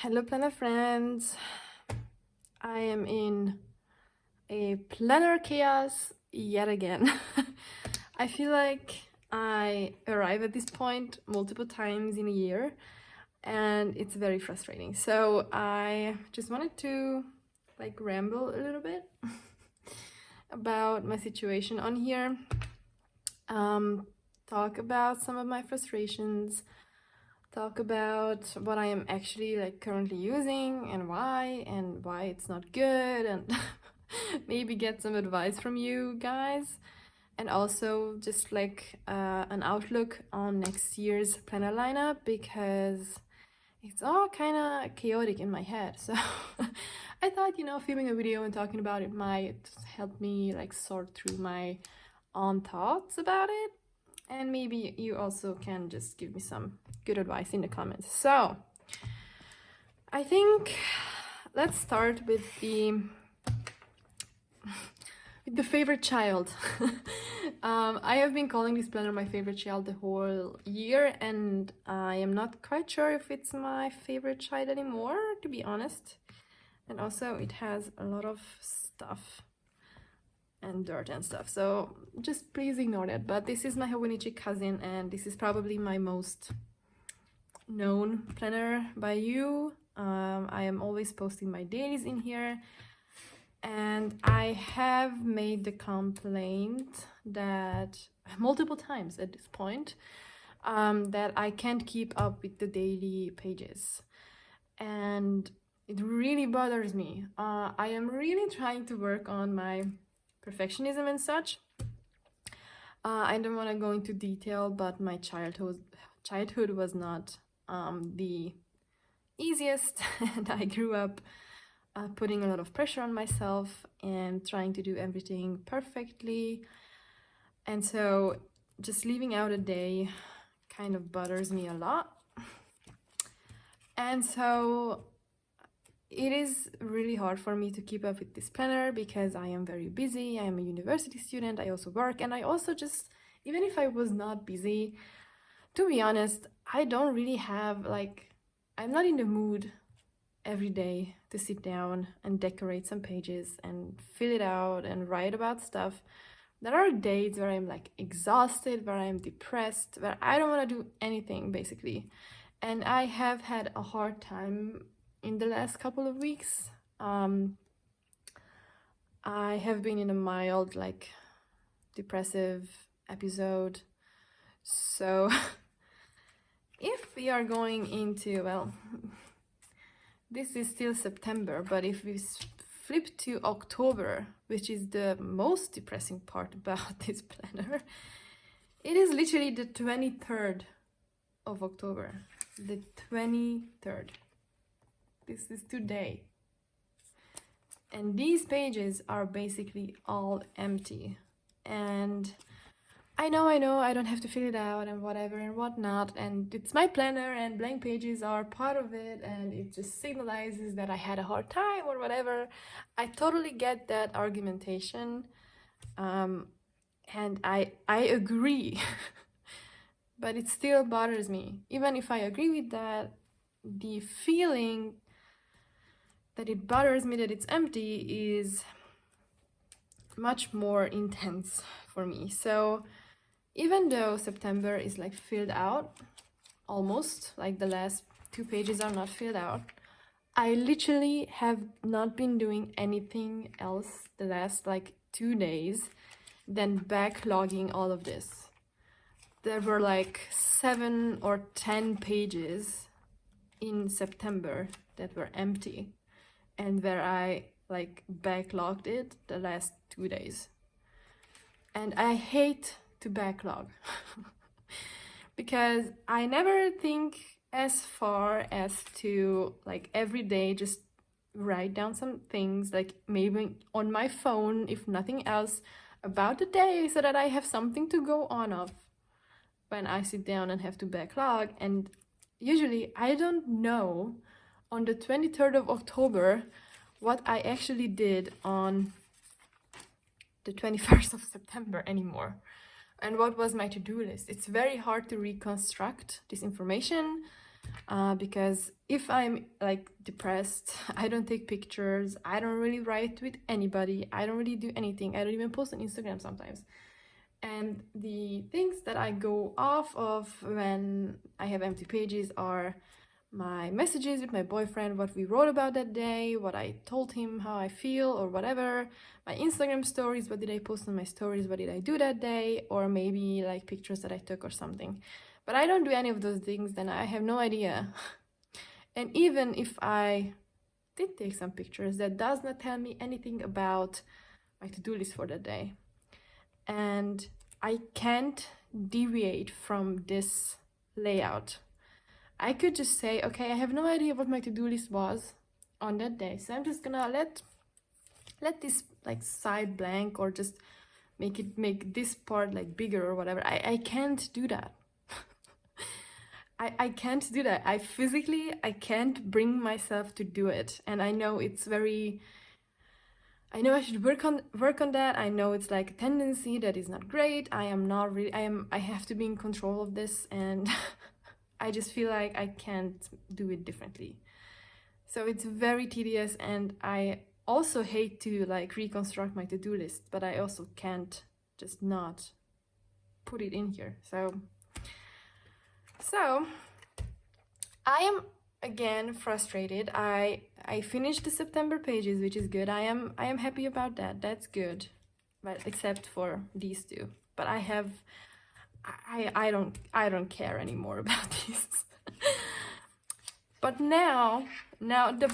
Hello planner friends, I am in a planner chaos yet again. I feel like I arrive at this point multiple times in a year and it's very frustrating. So I just wanted to ramble a little bit about my situation on here, talk about some of my frustrations, talk about what I am actually currently using and why it's not good, and maybe get some advice from you guys, and also just an outlook on next year's planner lineup, because it's all kind of chaotic in my head. So I thought, filming a video and talking about it might help me sort through my own thoughts about it, and maybe you also can just give me some good advice in the comments. So I think let's start with the favorite child. I have been calling this planner my favorite child the whole year, and I am not quite sure if it's my favorite child anymore, to be honest. And also it has a lot of stuff and dirt and stuff, so just please ignore that. But this is my Hobonichi Cousin, and this is probably my most known planner by you. I am always posting my dailies in here, and I have made the complaint that multiple times at this point, that I can't keep up with the daily pages, and it really bothers me. I am really trying to work on my perfectionism and such. I don't want to go into detail, but my childhood was not the easiest, and I grew up putting a lot of pressure on myself and trying to do everything perfectly, and so just leaving out a day kind of bothers me a lot. And so it is really hard for me to keep up with this planner because I am very busy. I am a university student, I also work, and I also just, even if I was not busy, to be honest, I don't really have I'm not in the mood every day to sit down and decorate some pages and fill it out and write about stuff. There are days where I'm exhausted, where I'm depressed, where I don't want to do anything basically. And I have had a hard time in the last couple of weeks. I have been in a mild depressive episode. So if we are going into, well, this is still September, but if we flip to October, which is the most depressing part about this planner, it is literally the 23rd of October. The 23rd. This is today. And these pages are basically all empty. And I know, I don't have to fill it out and whatever and whatnot, and it's my planner and blank pages are part of it, and it just signalizes that I had a hard time or whatever. I totally get that argumentation, and I agree. But it still bothers me. Even if I agree with that, the feeling that it bothers me that it's empty is much more intense for me. So even though September is filled out, almost, the last 2 pages are not filled out, I literally have not been doing anything else the last 2 days than backlogging all of this. There were 7 or 10 pages in September that were empty, and where I backlogged it the last 2 days. And I hate to backlog because I never think as far as to every day just write down some things, maybe on my phone, if nothing else, about the day, so that I have something to go on of when I sit down and have to backlog. And usually I don't know on the 23rd of October what I actually did on the 21st of September anymore, and what was my to-do list. It's very hard to reconstruct this information, because if I'm like depressed, I don't take pictures, I don't really write with anybody, I don't really do anything, I don't even post on Instagram sometimes. And the things that I go off of when I have empty pages are my messages with my boyfriend, what we wrote about that day, what I told him, how I feel, or whatever. My Instagram stories, what did I post on my stories, what did I do that day, or maybe like pictures that I took or something. But I don't do any of those things, then I have no idea. And even if I did take some pictures, that does not tell me anything about my to-do list for that day. And I can't deviate from this layout. I could just say, okay, I have no idea what my to-do list was on that day, so I'm just gonna let this like side blank, or just make this part like bigger or whatever. I can't do that. I can't do that. I can't bring myself to do it. And I know it's very, I know I should work on that. I know it's like a tendency that is not great. I have to be in control of this, and I just feel like I can't do it differently. So it's very tedious, and I also hate to like reconstruct my to-do list, but I also can't just not put it in here. So I am again frustrated. I finished the September pages, which is good. I am happy about that. That's good. But except for these two. But I don't care anymore about these. But now the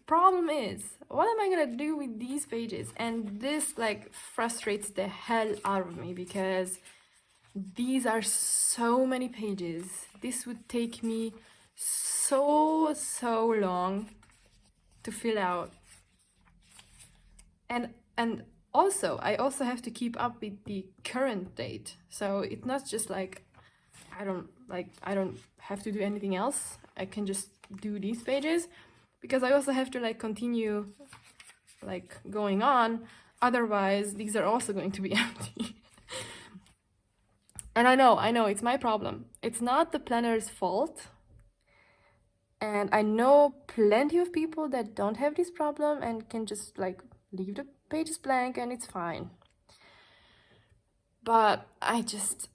problem is, what am I gonna do with these pages? And this like frustrates the hell out of me, because these are so many pages. This would take me so long to fill out. And also I also have to keep up with the current date. So it's not just like I don't have to do anything else. I can just do these pages, because I also have to like continue like going on. Otherwise, these are also going to be empty. And I know it's my problem. It's not the planner's fault. And I know plenty of people that don't have this problem and can just like leave the pages blank and it's fine. But I just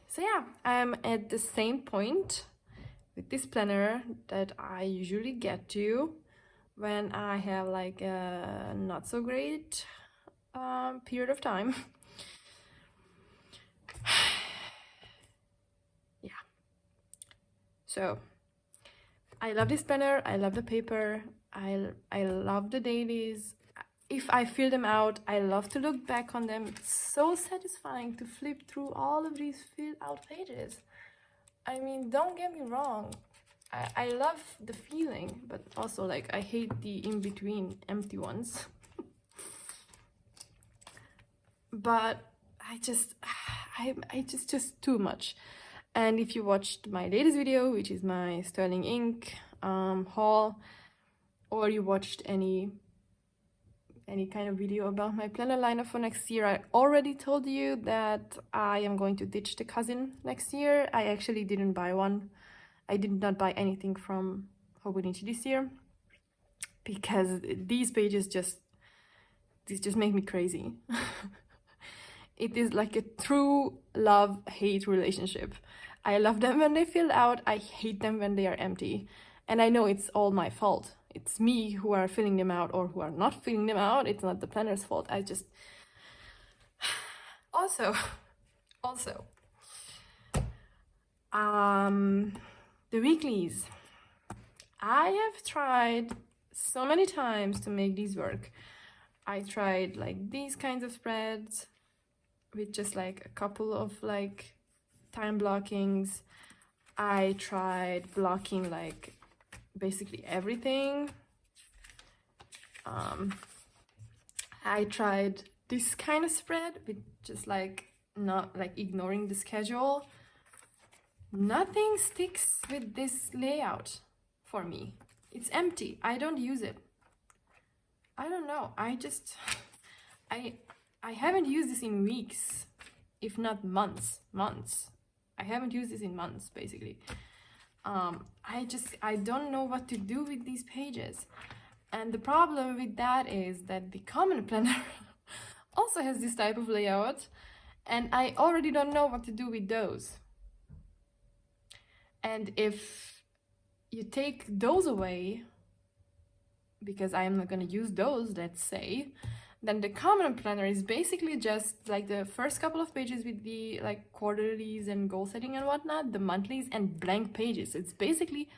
so yeah, I'm at the same point with this planner that I usually get to when I have like a not so great period of time. Yeah. So I love this planner, I love the paper, I love the dailies. If I fill them out, I love to look back on them. It's so satisfying to flip through all of these filled out pages. I mean, don't get me wrong, I love the feeling, but also like I hate the in-between empty ones. But I just too much. And if you watched my latest video, which is my Sterling ink haul, or you watched any kind of video about my planner lineup for next year, I already told you that I am going to ditch the Cousin next year. I actually didn't buy one. I did not buy anything from Hobonichi this year, because these pages just make me crazy. It is like a true love-hate relationship. I love them when they fill out, I hate them when they are empty. And I know it's all my fault. It's me who are filling them out or who are not filling them out. It's not the planner's fault. I just... Also, the weeklies. I have tried so many times to make these work. I tried like these kinds of spreads with just like a couple of like time blockings. I tried blocking like basically everything. I tried this kind of spread with just like not like ignoring the schedule. Nothing sticks with this layout for me. It's empty. I don't use it. I don't know. I haven't used this in weeks, if not months. I haven't used this in months, basically. I don't know what to do with these pages. And the problem with that is that the common planner also has this type of layout, and I already don't know what to do with those. And if you take those away, because I am not going to use those, let's say, then the common planner is basically just like the first couple of pages with the like quarterlies and goal setting and whatnot, the monthlies, and blank pages. It's basically,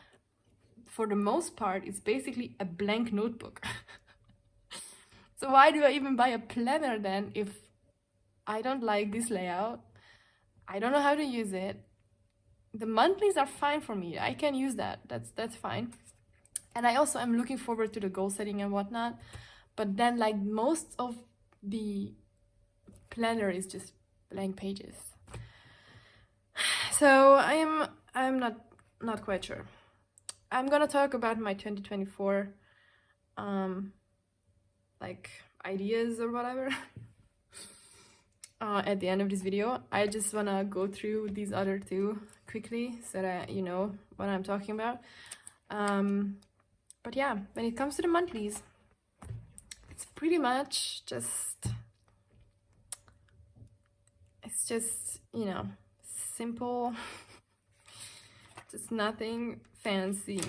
for the most part, it's basically a blank notebook. So why do I even buy a planner then if I don't like this layout? I don't know how to use it. The monthlies are fine for me. I can use that. That's fine. And I also am looking forward to the goal setting and whatnot. But then like most of the planner is just blank pages. So I'm not quite sure. I'm gonna talk about my 2024 like ideas or whatever at the end of this video. I just wanna go through these other two quickly so that you know what I'm talking about. But yeah, when it comes to the monthlies, it's pretty much just, it's just, you know, simple, just nothing fancy.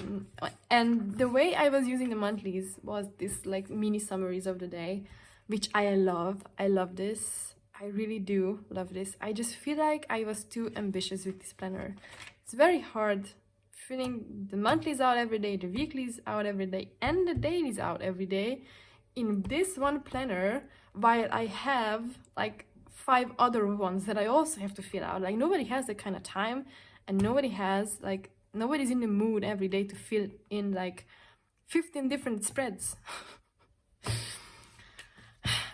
And the way I was using the monthlies was this like mini summaries of the day, which I love. I love this. I really do love this. I just feel like I was too ambitious with this planner. It's very hard filling the monthlies out every day, the weeklies out every day, and the dailies out every day in this one planner, while I have like 5 other ones that I also have to fill out. Like nobody has that kind of time, and nobody's in the mood every day to fill in like 15 different spreads.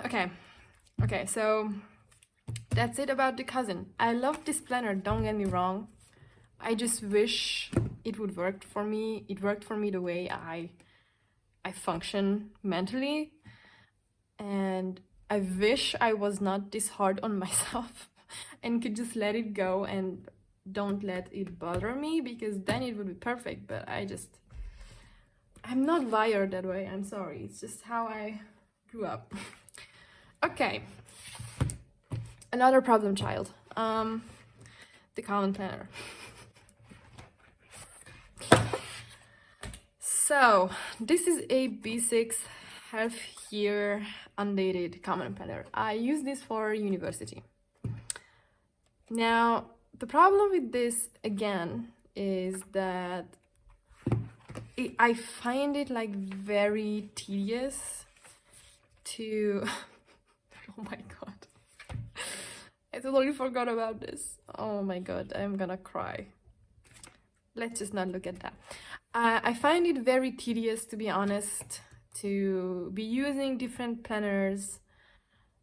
Okay, so that's it about the cousin. I love this planner, don't get me wrong. I just wish it would work for me. It worked for me the way I function mentally, and I wish I was not this hard on myself and could just let it go and don't let it bother me, because then it would be perfect. But I'm not wired that way. I'm sorry. It's just how I grew up. Okay. Another problem child. The common planner. So this is a B6 half-year undated common planner. I use this for university. Now, the problem with this again is that I find it like very tedious to oh my god, I totally forgot about this. Oh my god, I'm gonna cry. Let's just not look at that. I find it very tedious, to be honest, to be using different planners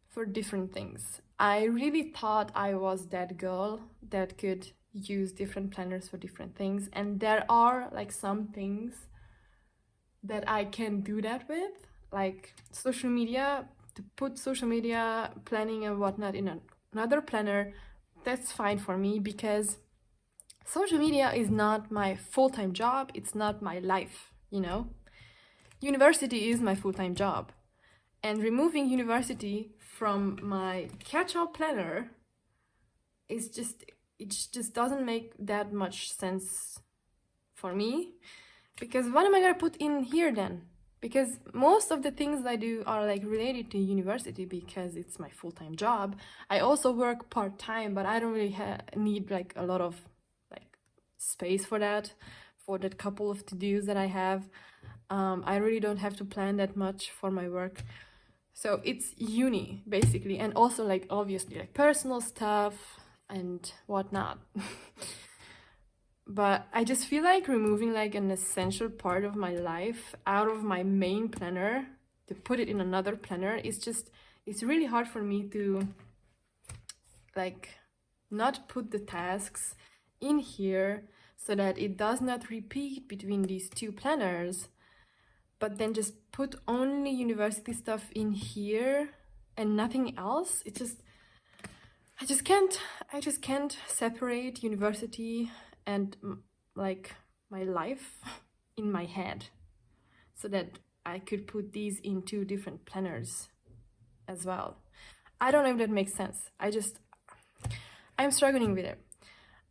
for different things. I really thought I was that girl that could use different planners for different things, and there are like some things that I can do that with, like social media. To put social media planning and whatnot in another planner, that's fine for me, because social media is not my full-time job. It's not my life, you know. University is my full-time job, and removing university from my catch-all planner is just, it just doesn't make that much sense for me, because what am I gonna put in here then? Because most of the things I do are like related to university, because it's my full-time job. I also work part-time, but I don't really need like a lot of like space for that couple of to-dos that I have. I really don't have to plan that much for my work. So it's uni basically, and also like obviously like personal stuff and whatnot. But I just feel like removing like an essential part of my life out of my main planner to put it in another planner is just, it's really hard for me to like not put the tasks in here so that it does not repeat between these two planners, but then just put only university stuff in here and nothing else. It just, I just can't separate university and like my life in my head so that I could put these in 2 different planners as well. I don't know if that makes sense. I'm struggling with it.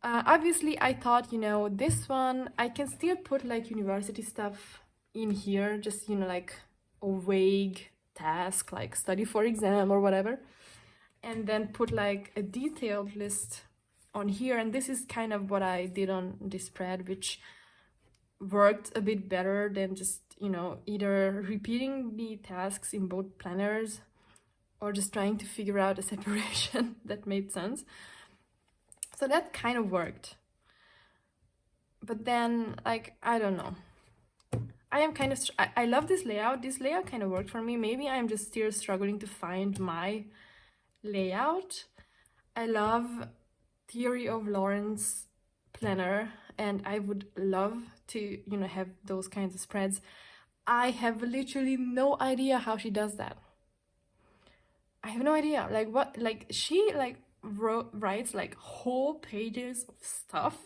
Obviously, I thought, this one, I can still put like university stuff in here, just, like a vague task, like study for exam or whatever, and then put like a detailed list on here. And this is kind of what I did on this spread, which worked a bit better than just, either repeating the tasks in both planners or just trying to figure out a separation that made sense. So that kind of worked. But then, like, I don't know. I am kind of, I love this layout. This layout kind of worked for me. Maybe I'm just still struggling to find my layout. I love Theory of Lawrence planner, and I would love to, have those kinds of spreads. I have literally no idea how she does that. I have no idea. Like what, like she like writes like whole pages of stuff,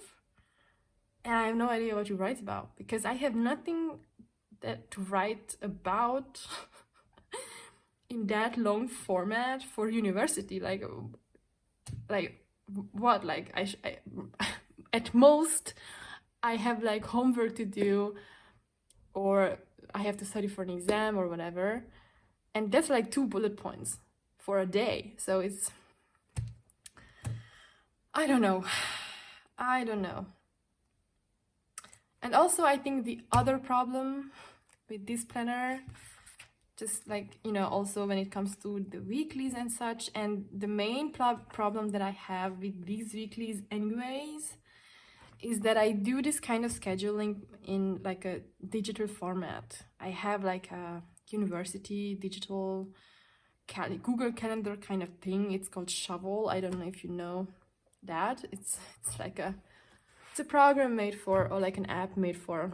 and I have no idea what she writes about because I have nothing to write about in that long format for university. Like what? Like I at most I have like homework to do, or I have to study for an exam or whatever, and that's like 2 bullet points for a day. So it's, I don't know. And also I think the other problem with this planner, just like, also when it comes to the weeklies and such, and the main problem that I have with these weeklies anyways, is that I do this kind of scheduling in like a digital format. I have like a university digital Google Calendar kind of thing. It's called Shovel. I don't know if you know that. It's like it's a program made for, or like an app made for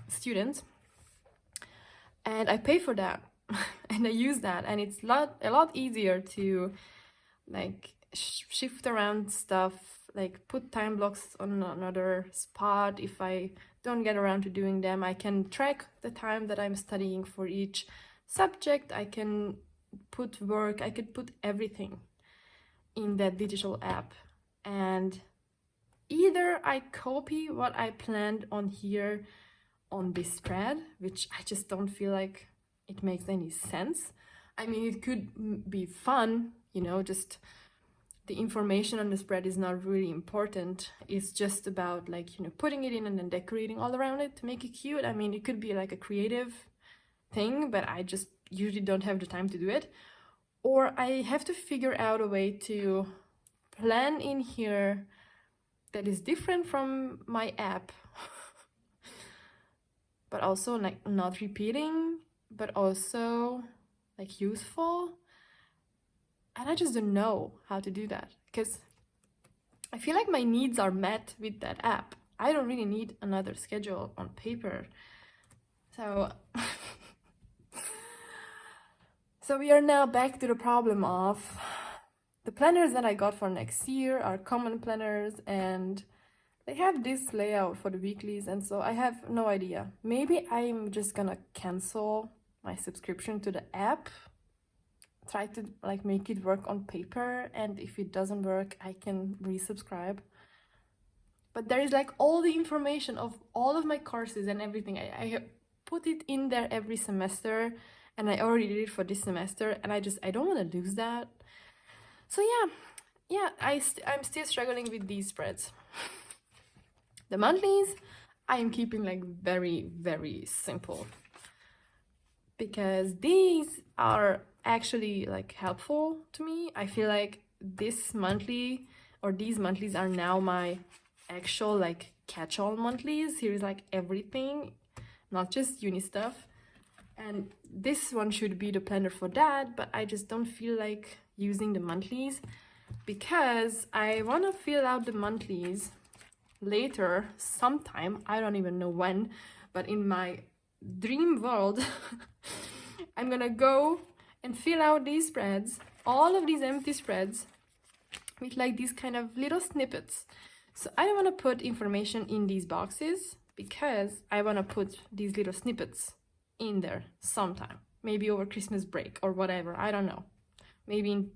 students, and I pay for that and I use that, and it's a lot easier to like shift around stuff, like put time blocks on another spot. If I don't get around to doing them, I can track the time that I'm studying for each subject. I can put work, I could put everything in that digital app, and either I copy what I planned on here on this spread, which I just don't feel like it makes any sense. I mean, it could be fun, just the information on the spread is not really important. It's just about like, putting it in and then decorating all around it to make it cute. I mean, it could be like a creative thing, but I just usually don't have the time to do it. Or I have to figure out a way to plan in here that is different from my app, but also like not repeating, but also like useful. And I just don't know how to do that because I feel like my needs are met with that app. I don't really need another schedule on paper. So so we are now back to the problem of the planners that I got for next year are common planners, and they have this layout for the weeklies, and so I have no idea. Maybe I'm just gonna cancel my subscription to the app, try to like make it work on paper, and if it doesn't work, I can resubscribe. But there is like all the information of all of my courses and everything. I have put it in there every semester, and I already did it for this semester, and I don't want to lose that. So yeah, I'm still struggling with these spreads. The monthlies, I am keeping like very, very simple, because these are actually like helpful to me. I feel like this monthly or these monthlies are now my actual like catch-all monthlies. Here is like everything, not just uni stuff. And this one should be the planner for that, but I just don't feel like using the monthlies because I want to fill out the monthlies later sometime. I don't even know when, but in my dream world, I'm gonna go and fill out these spreads, all of these empty spreads, with like these kind of little snippets. So I don't want to put information in these boxes because I want to put these little snippets in there sometime, maybe over Christmas break or whatever, I don't know, maybe in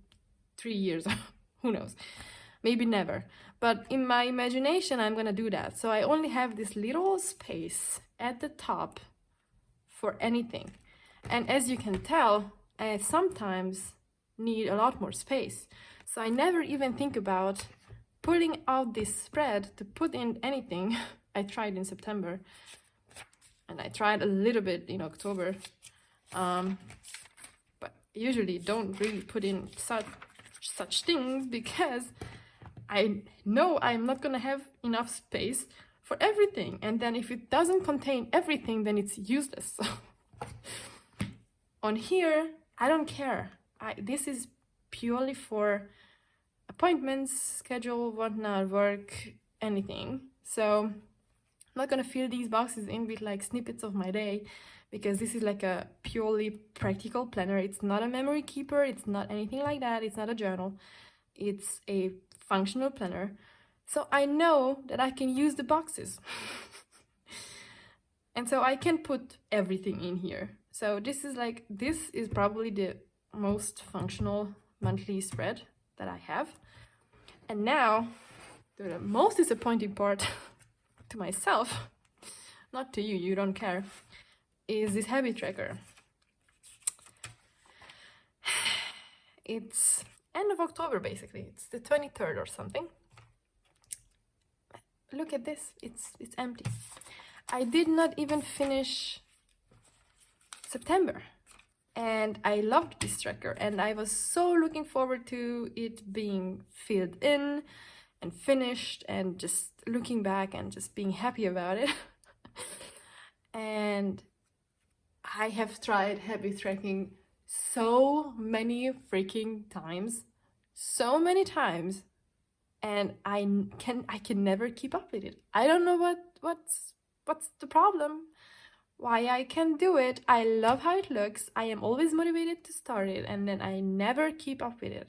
3 years, who knows, maybe never, but in my imagination I'm gonna do that. So I only have this little space at the top for anything, and as you can tell, I sometimes need a lot more space, so I never even think about pulling out this spread to put in anything. I tried in September and I tried a little bit in October, but usually don't really put in such things because I know I'm not gonna have enough space for everything, and then if it doesn't contain everything, then it's useless. On here, I don't care. This is purely for appointments, schedule, whatnot, work, anything. So I'm not gonna fill these boxes in with like snippets of my day, because this is like a purely practical planner. It's not a memory keeper, it's not anything like that, it's not a journal, it's a functional planner. So I know that I can use the boxes. And so I can put everything in here. So this is probably the most functional monthly spread that I have. And now the most disappointing part to myself, not to you, you don't care, is this habit tracker. It's end of October basically, it's the 23rd or something. Look at this, it's empty. I did not even finish September, and I loved this tracker, and I was so looking forward to it being filled in and finished, and just looking back and just being happy about it. And I have tried habit tracking so many freaking times, so many times, and I can never keep up with it. I don't know what's the problem, why I can't do it. I love how it looks, I am always motivated to start it, and then I never keep up with it.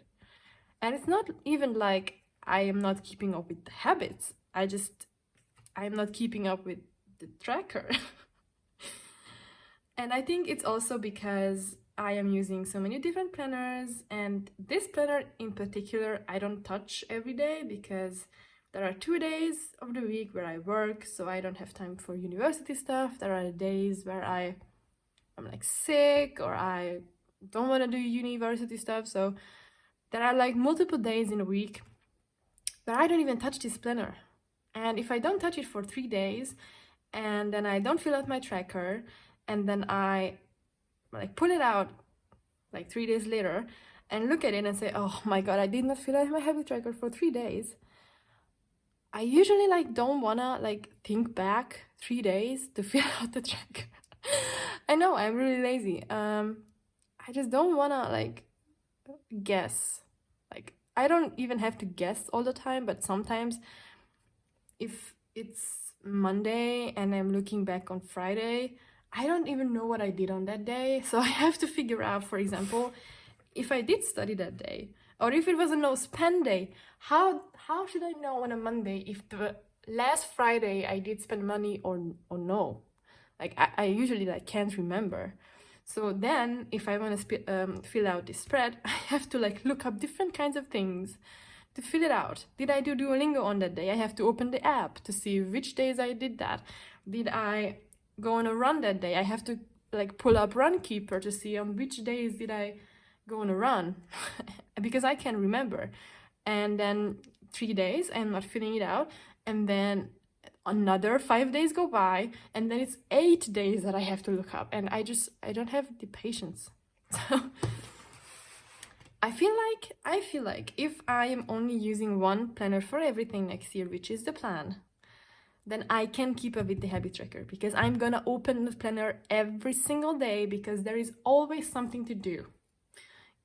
And it's not even like I am not keeping up with the habits, I'm not keeping up with the tracker. And I think it's also because I am using so many different planners, and this planner in particular I don't touch every day because there are 2 days of the week where I work, so I don't have time for university stuff. There are days where I'm like sick, or I don't want to do university stuff, so there are like multiple days in a week where I don't even touch this planner. And if I don't touch it for 3 days, and then I don't fill out my tracker, and then I like pull it out like 3 days later and look at it and say, oh my god, I did not fill out my habit tracker for 3 days, I usually like don't wanna like think back 3 days to fill out the tracker. I know I'm really lazy. I just don't wanna like guess. Like I don't even have to guess all the time, but sometimes if it's Monday and I'm looking back on Friday, I don't even know what I did on that day. So I have to figure out, for example, if I did study that day, or if it was a no spend day. How should I know on a Monday if the last Friday I did spend money or no? Like I usually like can't remember. So then if I want to fill out this spread, I have to like look up different kinds of things to fill it out. Did I do Duolingo on that day? I have to open the app to see which days I did that. Did I go on a run that day? I have to like pull up Runkeeper to see on which days did I go on a run because I can't remember. And then 3 days I'm not filling it out, and then another 5 days go by, and then it's 8 days that I have to look up, and I don't have the patience. So I feel like if I am only using one planner for everything next year, which is the plan, then I can keep up with the habit tracker, because I'm gonna open the planner every single day, because there is always something to do.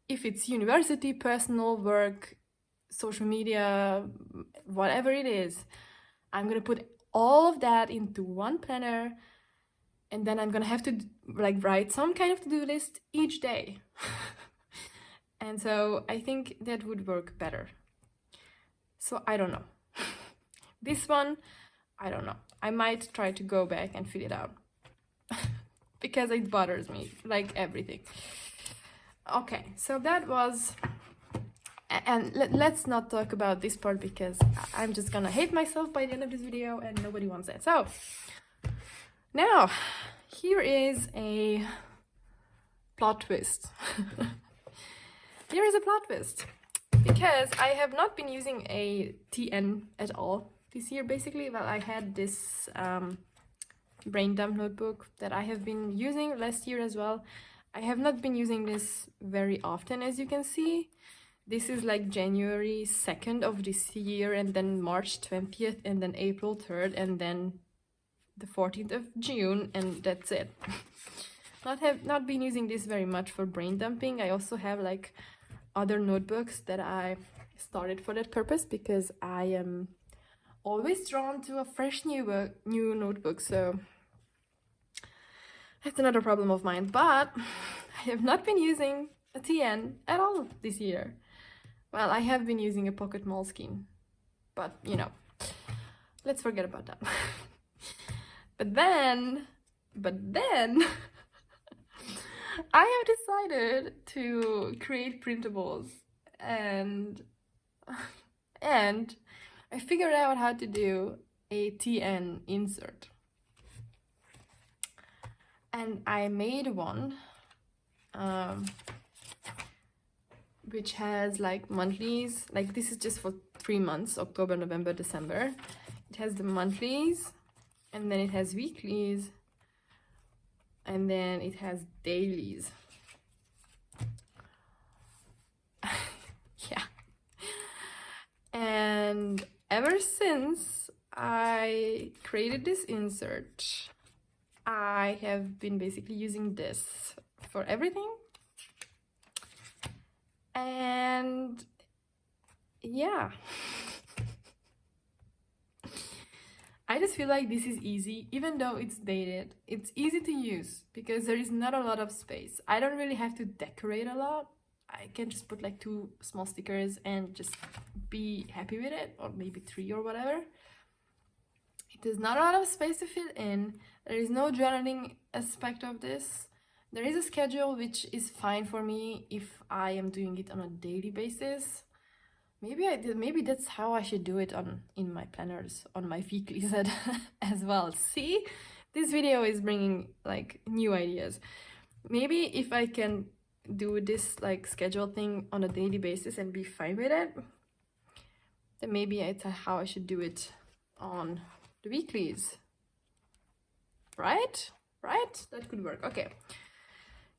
If it's university, personal, work, social media, whatever it is, I'm gonna put all of that into one planner, and then I'm gonna have to like write some kind of to-do list each day. And so I think that would work better. So I don't know. This one I don't know. I might try to go back and fill it out because it bothers me, like everything. Okay, so that was, and let's not talk about this part because I'm just gonna hate myself by the end of this video and nobody wants that. So now here is a plot twist. Here is a plot twist because I have not been using a TN at all this year. Basically, well, I had this brain dump notebook that I have been using last year as well. I have not been using this very often, as you can see. This is like January 2nd of this year, and then March 20th, and then April 3rd, and then the 14th of June, and that's it. Not been using this very much for brain dumping. I also have like other notebooks that I started for that purpose because I am always drawn to a fresh new notebook, so that's another problem of mine. But I have not been using a TN at all this year. Well, I have been using a pocket Moleskine, but you know, let's forget about that. But then I have decided to create printables, and I figured out how to do a TN insert. And I made one which has like monthlies. Like this is just for 3 months, October, November, December. It has the monthlies, and then it has weeklies, and then it has dailies. Yeah. And ever since I created this insert, I have been basically using this for everything. And yeah. I just feel like this is easy, even though it's dated. It's easy to use because there is not a lot of space. I don't really have to decorate a lot. I can just put like 2 small stickers and just be happy with it, or maybe 3 or whatever. It is not a lot of space to fill in. There is no journaling aspect of this. There is a schedule, which is fine for me if I am doing it on a daily basis. Maybe that's how I should do it in my planners, on my weeklies as well. See, this video is bringing like new ideas. Maybe if I can do this like schedule thing on a daily basis and be fine with it, then maybe it's how I should do it on the weeklies. Right? That could work. Okay,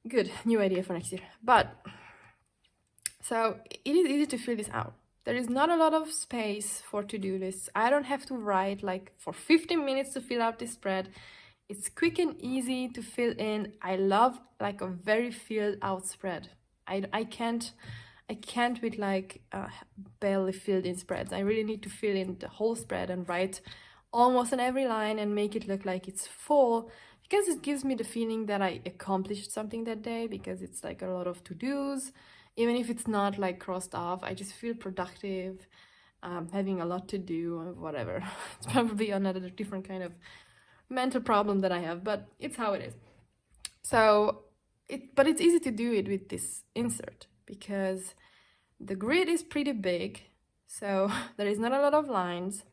good, new idea for next year. But so it is easy to fill this out. There is not a lot of space for to-do lists. I don't have to write like for 15 minutes to fill out this spread. It's quick and easy to fill in. I love like a very filled out spread. I can't with like barely filled in spreads. I really need to fill in the whole spread and write almost on every line and make it look like it's full, because it gives me the feeling that I accomplished something that day, because it's like a lot of to-dos. Even if it's not like crossed off, I just feel productive, having a lot to do or whatever. It's probably another different kind of mental problem that I have, but it's how it is. So, but it's easy to do it with this insert because the grid is pretty big, so there is not a lot of lines.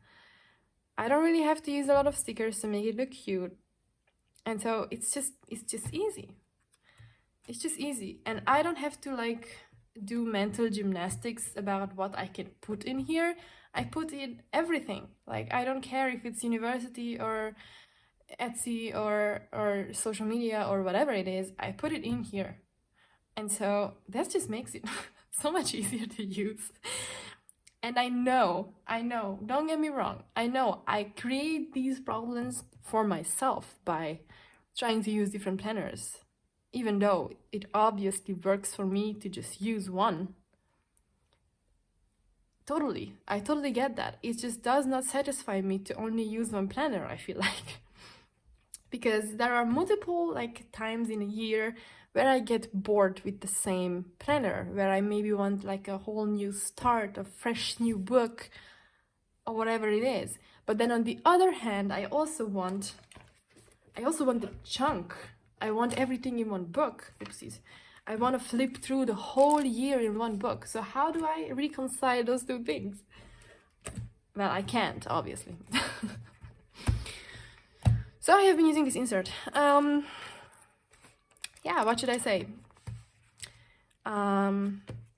I don't really have to use a lot of stickers to make it look cute. And so it's just easy. It's just easy. And I don't have to like do mental gymnastics about what I can put in here. I put in everything. Like, I don't care if it's university or Etsy or social media or whatever it is, I put it in here. And so that just makes it so much easier to use. And I know, don't get me wrong, I know I create these problems for myself by trying to use different planners, even though it obviously works for me to just use one. I totally get that. It just does not satisfy me to only use one planner, I feel like. Because there are multiple like times in a year where I get bored with the same planner, where I maybe want like a whole new start, a fresh new book, or whatever it is. But then on the other hand, I also want the chunk. I want everything in one book. Oopsies. I want to flip through the whole year in one book. So how do I reconcile those two things? Well, I can't, obviously. So I have been using this insert. Yeah, what should I say?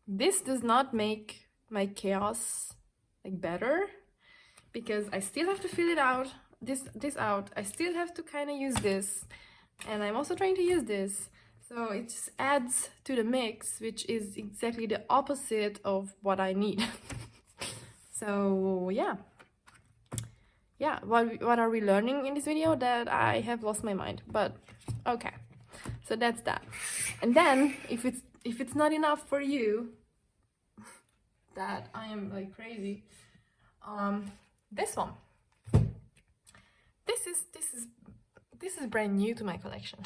This does not make my chaos like better, because I still have to fill it out, this out. I still have to kind of use this, and I'm also trying to use this. So it just adds to the mix, which is exactly the opposite of what I need. So yeah, what are we learning in this video? That I have lost my mind, but okay. So that's that. And then if it's not enough for you, that I am like crazy, this one. This is brand new to my collection.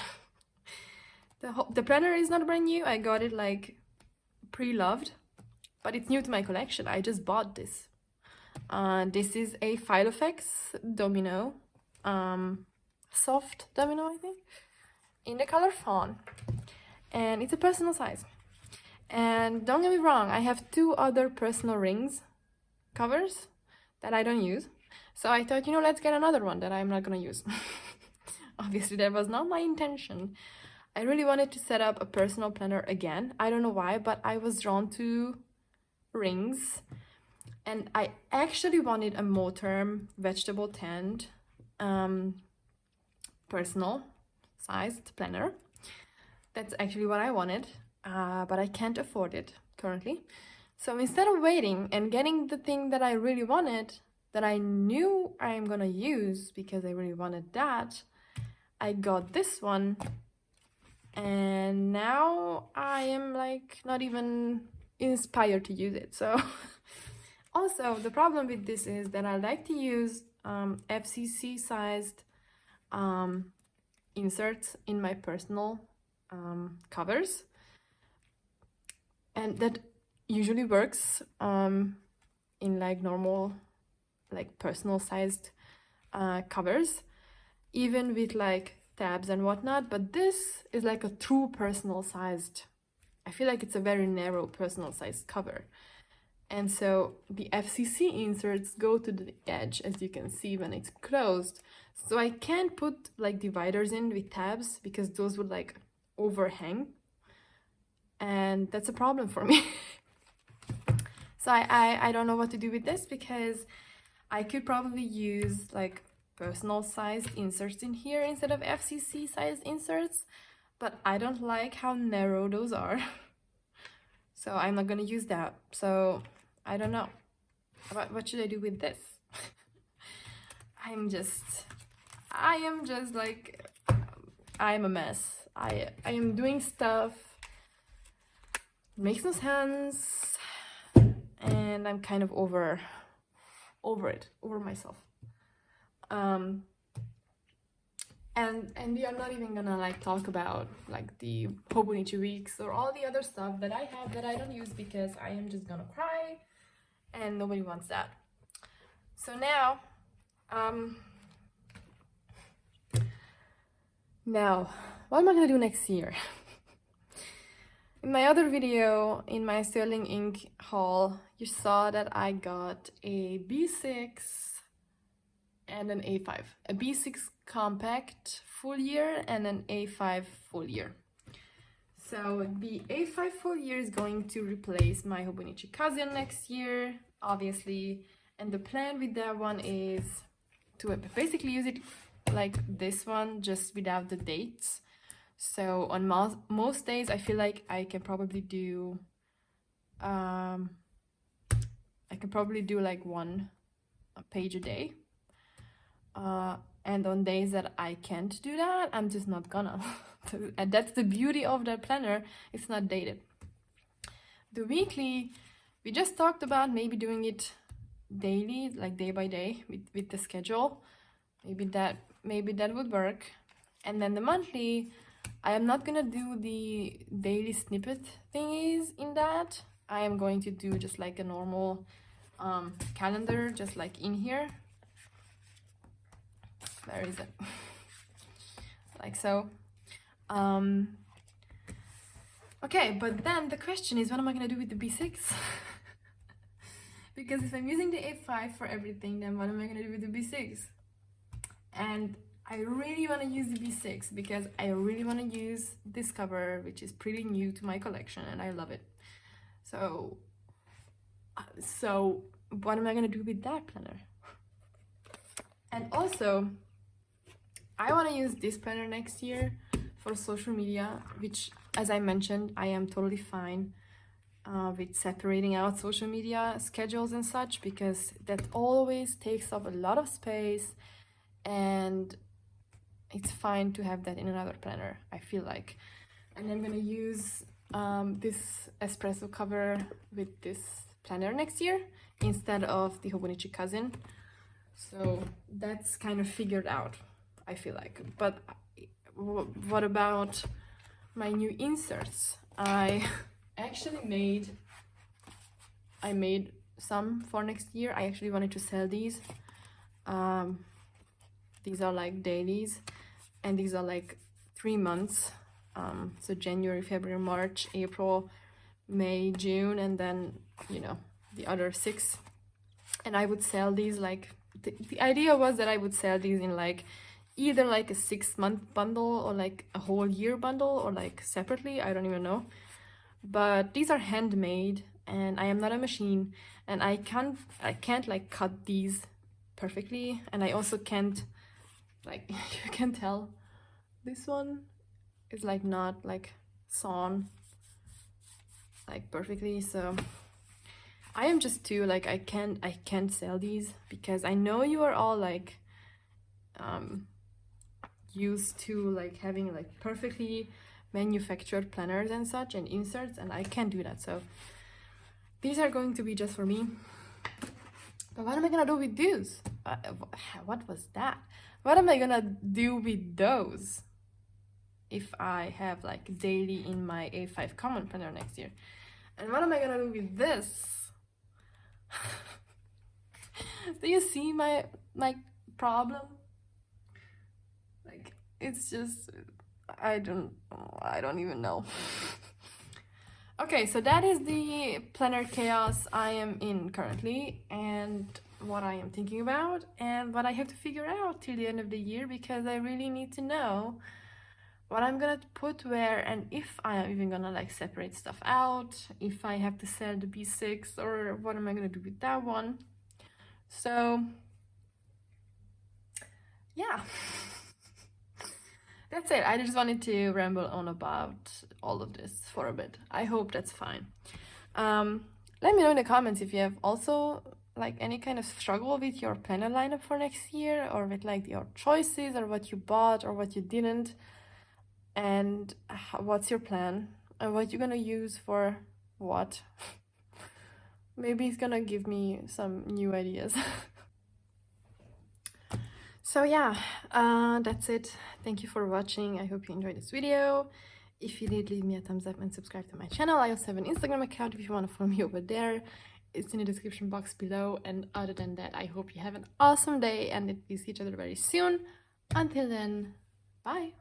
The planner is not brand new. I got it like pre-loved, but it's new to my collection. I just bought this. This is a Filofax domino, soft domino, I think, in the color fawn, and it's a personal size. And don't get me wrong, I have 2 other personal rings covers that I don't use, so I thought, you know, let's get another one that I'm not gonna use. Obviously that was not my intention. I really wanted to set up a personal planner again. I don't know why, but I was drawn to rings, and I actually wanted a Moterm vegetable tanned personal sized planner. That's actually what I wanted, but I can't afford it currently. So instead of waiting and getting the thing that I really wanted, that I knew I'm gonna use because I really wanted that, I got this one, and now I am like not even inspired to use it. So also the problem with this is that I like to use FCC sized inserts in my personal covers, and that usually works in like normal, like personal sized covers, even with like tabs and whatnot. But this is like a true personal sized, I feel like it's a very narrow personal sized cover, and so the FCC inserts go to the edge, as you can see when it's closed. So I can't put like dividers in with tabs because those would like overhang, and that's a problem for me. So I don't know what to do with this, because I could probably use like personal sized inserts in here instead of FCC sized inserts, but I don't like how narrow those are. So I'm not gonna use that. So I don't know. What should I do with this? I am just like, I'm a mess. I am doing stuff, makes no sense, and I'm kind of over myself. And we are not even gonna like talk about like the Hobonichi weeks or all the other stuff that I have that I don't use, because I am just gonna cry, and nobody wants that. So now, what am I gonna do next year? In my other video, in my Sterling Ink haul, you saw that I got a B6 and an A5. A B6 compact full year and an A5 full year. So the A5 full year is going to replace my Hobonichi Cousin next year, obviously. And the plan with that one is to basically use it like this one, just without the dates. So on most days, I feel like I can probably do like 1 page a day. And on days that I can't do that, I'm just not gonna. And that's the beauty of that planner, it's not dated. The weekly, we just talked about maybe doing it daily, like day by day with the schedule. Maybe that would work. And then the monthly, I am not gonna do the daily snippet thingies in that. I am going to do just like a normal calendar, just like in here. Where is it? Like so. Okay, but then the question is, what am I gonna do with the B6? Because if I'm using the A5 for everything, then what am I gonna do with the B6? And I really want to use the B6 because I really want to use this cover, which is pretty new to my collection and I love it. So what am I gonna do with that planner? And also, I want to use this planner next year for social media, which, as I mentioned, I am totally fine with separating out social media schedules and such, because that always takes up a lot of space and it's fine to have that in another planner, I feel like. And I'm gonna use this espresso cover with this planner next year instead of the Hobonichi Cousin. So that's kind of figured out, I feel like. But what about my new inserts? I actually made some for next year. I actually wanted to sell these. These are like dailies, and these are like 3 months. So January, February, March, April, May, June, and then, you know, the other 6. And I would sell these like, the idea was that I would sell these in like either like a 6-month bundle or like a whole year bundle or like separately, I don't even know. But these are handmade and I am not a machine, and I can't like cut these perfectly, and I also can't, like, you can tell this one is like not like sewn like perfectly. So I am just too like, I can't sell these because I know you are all like used to like having like perfectly manufactured planners and such and inserts, and I can't do that. So these are going to be just for me. But what am I gonna do with those? What was that? What am I gonna do with those if I have like daily in my A5 common planner next year? And what am I gonna do with this? Do you see my problem? Like, it's just, I don't even know. Okay, so that is the planner chaos I am in currently, and what I am thinking about, and what I have to figure out till the end of the year, because I really need to know what I'm gonna put where, and if I am even gonna like separate stuff out, if I have to sell the B6, or what am I gonna do with that one. So yeah. That's it. I just wanted to ramble on about all of this for a bit. I hope that's fine. Let me know in the comments if you have also like any kind of struggle with your planner lineup for next year, or with like your choices, or what you bought or what you didn't, and what's your plan and what you're gonna use for what. Maybe it's gonna give me some new ideas. So yeah, that's it. Thank you for watching. I hope you enjoyed this video. If you did, leave me a thumbs up and subscribe to my channel. I also have an Instagram account if you want to follow me over there. It's in the description box below. And other than that, I hope you have an awesome day and that we see each other very soon. Until then, bye.